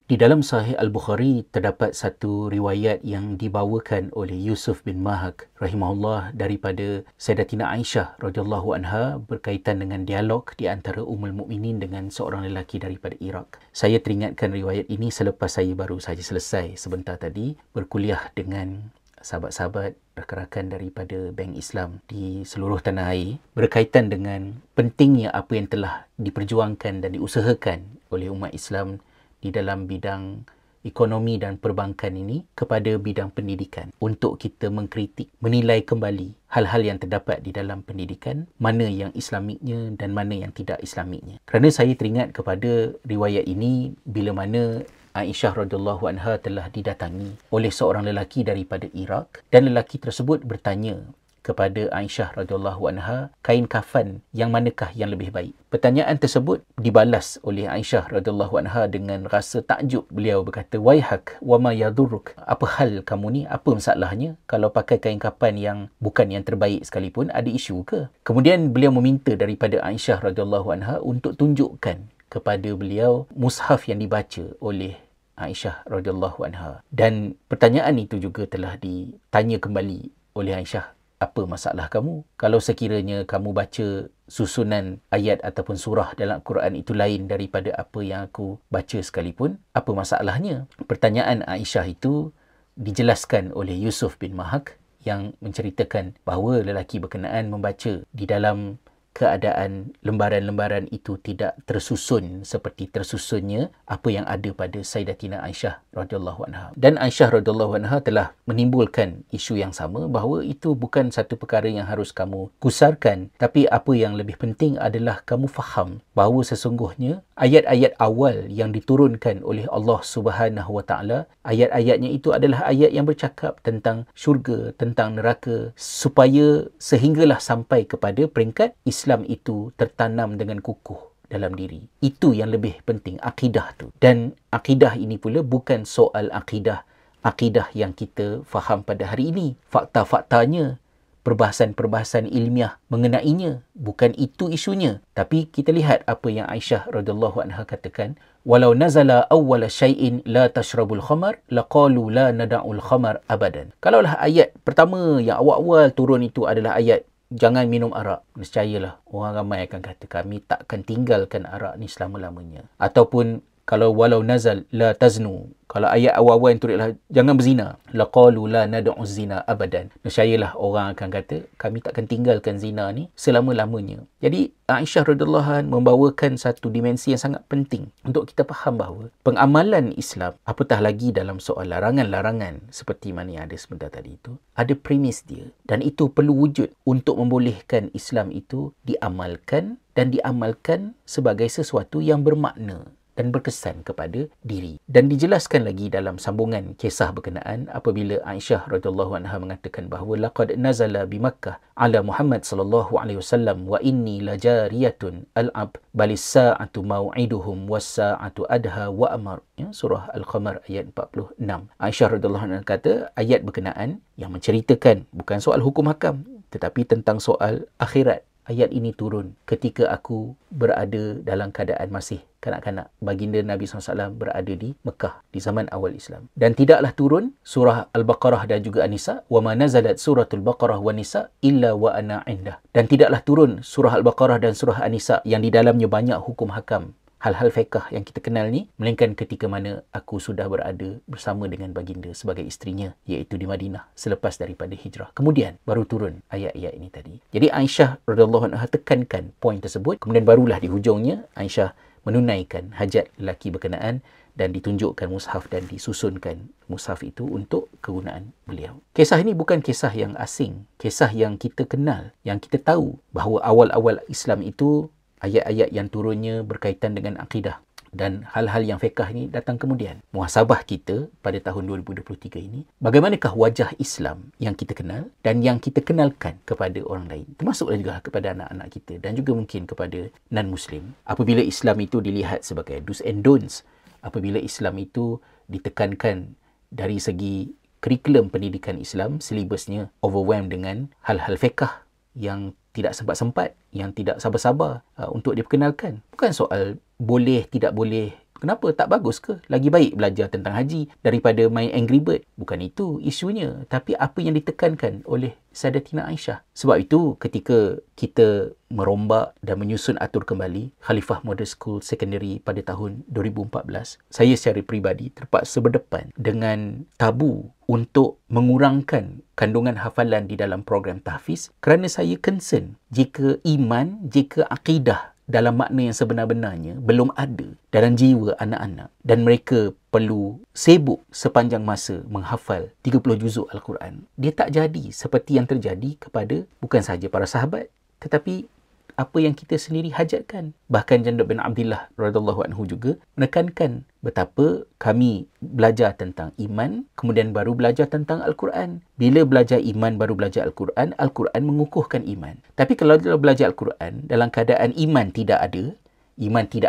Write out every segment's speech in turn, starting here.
Di dalam Sahih Al-Bukhari terdapat satu riwayat yang dibawakan oleh Yusuf bin Mahak rahimahullah daripada Sayyidatina Aisyah radhiyallahu anha berkaitan dengan dialog di antara Ummul Mukminin dengan seorang lelaki daripada Iraq. Saya teringatkan riwayat ini selepas saya baru saja selesai sebentar tadi berkuliah dengan sahabat-sahabat rakan-rakan daripada Bank Islam di seluruh tanah air berkaitan dengan pentingnya apa yang telah diperjuangkan dan diusahakan oleh umat Islam di dalam bidang ekonomi dan perbankan ini kepada bidang pendidikan untuk kita mengkritik, menilai kembali hal-hal yang terdapat di dalam pendidikan, mana yang islamiknya dan mana yang tidak islamiknya. Kerana saya teringat kepada riwayat ini bila mana Aisyah radhiyallahu anha telah didatangi oleh seorang lelaki daripada Iraq dan lelaki tersebut bertanya kepada Aisyah radhiyallahu anha, kain kafan yang manakah yang lebih baik? Pertanyaan tersebut dibalas oleh Aisyah radhiyallahu anha dengan rasa takjub. Beliau berkata, "Waihak wa ma yadurruk?" Apa hal kamu ni? Apa masalahnya kalau pakai kain kafan yang bukan yang terbaik sekalipun? Ada isu ke? Kemudian beliau meminta daripada Aisyah radhiyallahu anha untuk tunjukkan kepada beliau mushaf yang dibaca oleh Aisyah radhiyallahu anha. Dan pertanyaan itu juga telah ditanya kembali oleh Aisyah, apa masalah kamu? Kalau sekiranya kamu baca susunan ayat ataupun surah dalam Al-Quran itu lain daripada apa yang aku baca sekalipun, apa masalahnya? Pertanyaan Aisyah itu dijelaskan oleh Yusuf bin Mahak yang menceritakan bahawa lelaki berkenaan membaca di dalam keadaan lembaran-lembaran itu tidak tersusun seperti tersusunnya apa yang ada pada Sayyidatina Aisyah radhiyallahu anha. Dan Aisyah radhiyallahu anha telah menimbulkan isu yang sama bahawa itu bukan satu perkara yang harus kamu gusarkan, tapi apa yang lebih penting adalah kamu faham bahawa sesungguhnya ayat-ayat awal yang diturunkan oleh Allah Subhanahu wa taala, ayat-ayatnya itu adalah ayat yang bercakap tentang syurga, tentang neraka, supaya sehinggalah sampai kepada peringkat Islam itu tertanam dengan kukuh dalam diri. Itu yang lebih penting, akidah tu. Dan akidah ini pula bukan soal akidah yang kita faham pada hari ini. Fakta-faktanya, perbahasan-perbahasan ilmiah mengenainya, bukan itu isunya. Tapi kita lihat apa yang Aisyah radhiyallahu anha katakan, walau nazala awwala syai'in la tashrabul khamar laqalu la nada'ul khamar abadan. Kalaulah ayat pertama yang awal-awal turun itu adalah ayat jangan minum arak, nescayalah orang ramai akan kata kami takkan tinggalkan arak ni selama-lamanya. Ataupun kalau walau nazal la taznu, kalau ayat awal-awal yang turunlah jangan berzina, laqalu la nad'u zina abadan, nescayalah orang akan kata kami takkan tinggalkan zina ni selama-lamanya. Jadi Aisyah radhiyallahu anha membawakan satu dimensi yang sangat penting untuk kita faham bahawa pengamalan Islam, apatah lagi dalam soal larangan-larangan seperti mana yang ada sebentar tadi itu, ada premis dia, dan itu perlu wujud untuk membolehkan Islam itu diamalkan dan diamalkan sebagai sesuatu yang bermakna dan berkesan kepada diri. Dan dijelaskan lagi dalam sambungan kisah berkenaan apabila Aisyah radhiyallahu anha mengatakan bahawa laqad nazala bi Makkah ala Muhammad sallallahu alaihi wasallam wa inni lajariyatun al'ab balis sa'atu mau'iduhum was sa'atu adha wa amar. Ya, surah Al-Qamar ayat 46. Aisyah radhiyallahu anha kata ayat berkenaan yang menceritakan bukan soal hukum hakam tetapi tentang soal akhirat. Ayat ini turun ketika aku berada dalam keadaan masih kanak-kanak. Baginda Nabi SAW berada di Mekah di zaman awal Islam. Dan tidaklah turun surah Al-Baqarah dan juga An-Nisa. Wa ma nazalat suratul Baqarah wa Nisa illa wa ana indah. Dan tidaklah turun surah Al-Baqarah dan surah An-Nisa yang di dalamnya banyak hukum hakam, hal-hal fiqh yang kita kenal ni, melainkan ketika mana aku sudah berada bersama dengan baginda sebagai isterinya, iaitu di Madinah selepas daripada hijrah. Kemudian baru turun ayat-ayat ini tadi. Jadi Aisyah radhiyallahu anha tekankan poin tersebut, kemudian barulah di hujungnya Aisyah menunaikan hajat lelaki berkenaan dan ditunjukkan mushaf dan disusunkan mushaf itu untuk kegunaan beliau. Kisah ini bukan kisah yang asing, kisah yang kita kenal, yang kita tahu bahawa awal-awal Islam itu ayat-ayat yang turunnya berkaitan dengan akidah dan hal-hal yang fiqh ini datang kemudian. Muhasabah kita pada tahun 2023 ini, bagaimanakah wajah Islam yang kita kenal dan yang kita kenalkan kepada orang lain, termasuklah juga kepada anak-anak kita dan juga mungkin kepada non-Muslim. Apabila Islam itu dilihat sebagai do's and don'ts, apabila Islam itu ditekankan dari segi kurikulum pendidikan Islam, silibusnya overwhelmed dengan hal-hal fiqh yang tidak sempat-sempat, yang tidak sabar-sabar untuk diperkenalkan. Bukan soal boleh, tidak boleh Kenapa? Tak bagus ke? Lagi baik belajar tentang haji daripada main Angry Bird. Bukan itu isunya. Tapi apa yang ditekankan oleh Sayyidatina Aisyah. Sebab itu ketika kita merombak dan menyusun atur kembali Khalifah Model School Secondary pada tahun 2014, saya secara peribadi terpaksa berdepan dengan tabu untuk mengurangkan kandungan hafalan di dalam program tahfiz kerana saya concern jika iman, jika akidah dalam makna yang sebenar-benarnya belum ada dalam jiwa anak-anak dan mereka perlu sibuk sepanjang masa menghafal 30 juzuk Al-Quran, dia tak jadi seperti yang terjadi kepada bukan sahaja para sahabat tetapi apa yang kita sendiri hajatkan. Bahkan Jundub bin Abdullah radhiyallahu anhu juga menekankan betapa kami belajar tentang iman, kemudian baru belajar tentang Al-Quran. Bila belajar iman, baru belajar Al-Quran, Al-Quran mengukuhkan iman. Tapi kalau belajar Al-Quran dalam keadaan iman tidak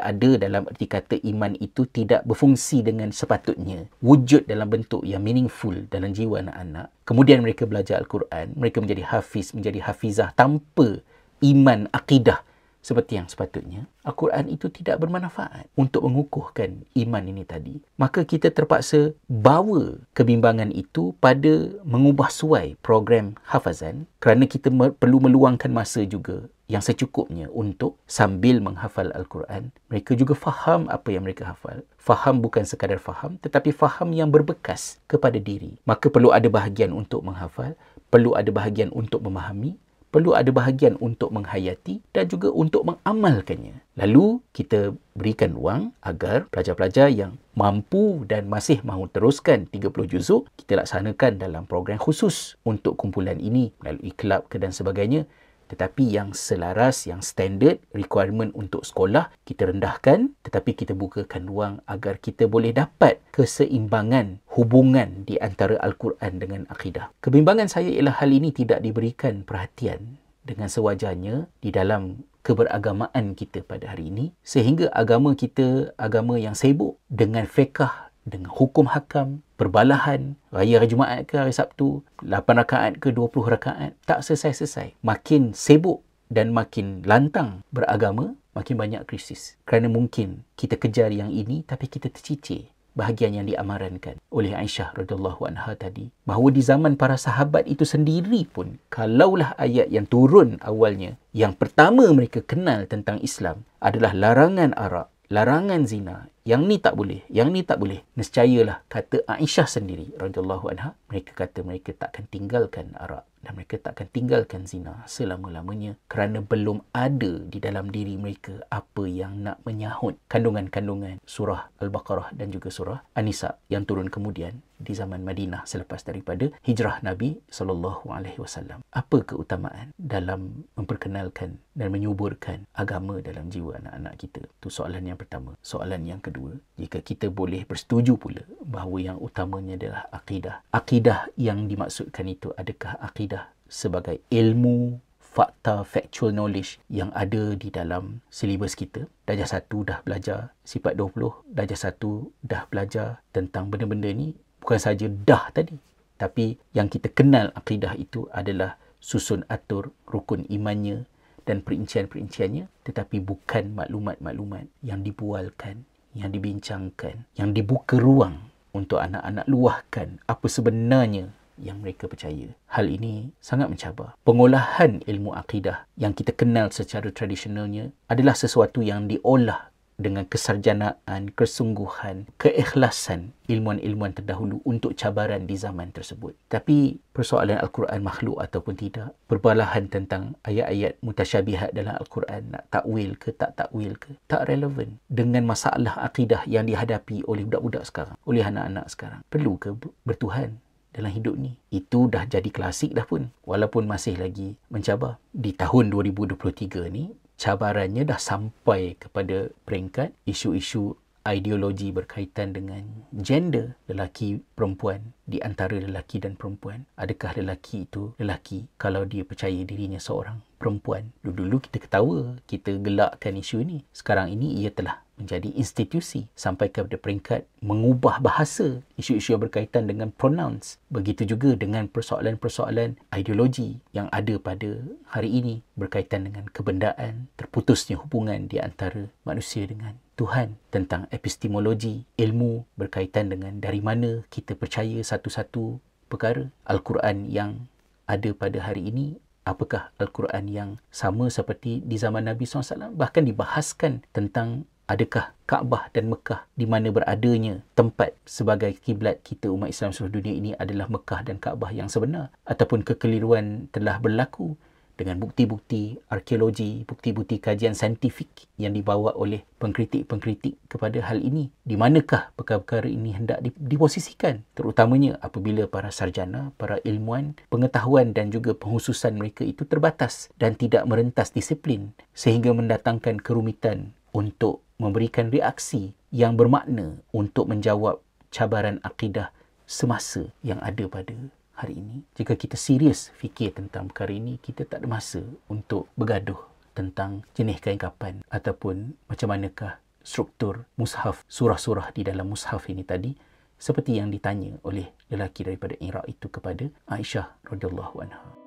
ada dalam erti kata iman itu tidak berfungsi dengan sepatutnya, wujud dalam bentuk yang meaningful dalam jiwa anak-anak. Kemudian mereka belajar Al-Quran, mereka menjadi hafiz, menjadi hafizah tanpa iman, akidah seperti yang sepatutnya, Al-Quran itu tidak bermanfaat untuk mengukuhkan iman ini tadi. Maka kita terpaksa bawa kebimbangan itu pada mengubah suai program hafazan kerana kita perlu meluangkan masa juga yang secukupnya untuk sambil menghafal Al-Quran. Mereka juga faham apa yang mereka hafal. Faham bukan sekadar faham, tetapi faham yang berbekas kepada diri. Maka perlu ada bahagian untuk menghafal, perlu ada bahagian untuk memahami, perlu ada bahagian untuk menghayati dan juga untuk mengamalkannya. Lalu kita berikan ruang agar pelajar-pelajar yang mampu dan masih mahu teruskan 30 juzuk, kita laksanakan dalam program khusus untuk kumpulan ini melalui kelab dan sebagainya. Tetapi yang selaras, yang standard requirement untuk sekolah, kita rendahkan tetapi kita bukakan ruang agar kita boleh dapat keseimbangan hubungan di antara Al-Quran dengan akidah. Kebimbangan saya ialah hal ini tidak diberikan perhatian dengan sewajarnya di dalam keberagamaan kita pada hari ini, sehingga agama kita agama yang sibuk dengan fiqh, dengan hukum hakam, perbalahan, raya hari Jumaat ke hari Sabtu, 8 rakaat ke 20 rakaat, tak selesai-selesai. Makin sibuk dan makin lantang beragama, makin banyak krisis. Kerana mungkin kita kejar yang ini tapi kita tercicir bahagian yang diamarankan oleh Aisyah radhiyallahu anha tadi, bahawa di zaman para sahabat itu sendiri pun, kalaulah ayat yang turun awalnya, yang pertama mereka kenal tentang Islam adalah larangan arak, larangan zina, yang ni tak boleh, yang ni tak boleh. Nescayalah, kata Aisyah sendiri radhiyallahu anha, mereka kata mereka takkan tinggalkan arak dan mereka takkan tinggalkan zina selama-lamanya kerana belum ada di dalam diri mereka apa yang nak menyahut kandungan-kandungan surah Al-Baqarah dan juga surah An-Nisa yang turun kemudian di zaman Madinah selepas daripada hijrah Nabi SAW. Apa keutamaan dalam memperkenalkan dan menyuburkan agama dalam jiwa anak-anak kita? Itu soalan yang pertama. Soalan yang kedua, jika kita boleh bersetuju pula bahawa yang utamanya adalah akidah. Akidah yang dimaksudkan itu adakah akidah sebagai ilmu, fakta, factual knowledge yang ada di dalam silibus kita? Darjah 1 dah belajar sifat 20, darjah 1 dah belajar tentang benda-benda ni. Bukan saja dah tadi, tapi yang kita kenal akidah itu adalah susun atur rukun imannya dan perincian-perinciannya, tetapi bukan maklumat-maklumat yang dibualkan, yang dibincangkan, yang dibuka ruang untuk anak-anak luahkan apa sebenarnya yang mereka percaya. Hal ini sangat mencabar. Pengolahan ilmu akidah yang kita kenal secara tradisionalnya adalah sesuatu yang diolah dengan kesarjanaan, kesungguhan, keikhlasan ilmuan-ilmuan terdahulu untuk cabaran di zaman tersebut. Tapi persoalan Al-Quran makhluk ataupun tidak, perbalahan tentang ayat-ayat mutasyabihat dalam Al-Quran, nak takwil ke tak takwil ke, tak relevan dengan masalah akidah yang dihadapi oleh budak-budak sekarang, oleh anak-anak sekarang. Perlu ke bertuhan dalam hidup ni? Itu dah jadi klasik dah pun, walaupun masih lagi mencabar. Di tahun 2023 ni, cabarannya dah sampai kepada peringkat isu-isu ideologi berkaitan dengan gender, lelaki perempuan, di antara lelaki dan perempuan. Adakah lelaki itu lelaki kalau dia percaya dirinya seorang perempuan? Dulu-dulu kita ketawa, kita gelakkan isu ini. Sekarang ini ia telah menjadi institusi sampai kepada peringkat mengubah bahasa isu-isu yang berkaitan dengan pronouns. Begitu juga dengan persoalan-persoalan ideologi yang ada pada hari ini berkaitan dengan kebendaan, terputusnya hubungan di antara manusia dengan Tuhan, tentang epistemologi, ilmu berkaitan dengan dari mana kita percaya satu-satu perkara. Al-Quran yang ada pada hari ini, apakah Al-Quran yang sama seperti di zaman Nabi SAW? Bahkan dibahaskan tentang adakah Kaabah dan Mekah di mana beradanya tempat sebagai kiblat kita umat Islam seluruh dunia ini adalah Mekah dan Kaabah yang sebenar, ataupun kekeliruan telah berlaku dengan bukti-bukti arkeologi, bukti-bukti kajian saintifik yang dibawa oleh pengkritik-pengkritik kepada hal ini. Di manakah perkara-perkara ini hendak diposisikan, terutamanya apabila para sarjana, para ilmuwan, pengetahuan dan juga penghususan mereka itu terbatas dan tidak merentas disiplin sehingga mendatangkan kerumitan untuk memberikan reaksi yang bermakna untuk menjawab cabaran akidah semasa yang ada pada hari ini. Jika kita serius fikir tentang perkara ini, kita tak ada masa untuk bergaduh tentang jenis kain kapan ataupun macam manakah struktur mushaf, surah-surah di dalam mushaf ini tadi, seperti yang ditanya oleh lelaki daripada Iraq itu kepada Aisyah radhiyallahu anha.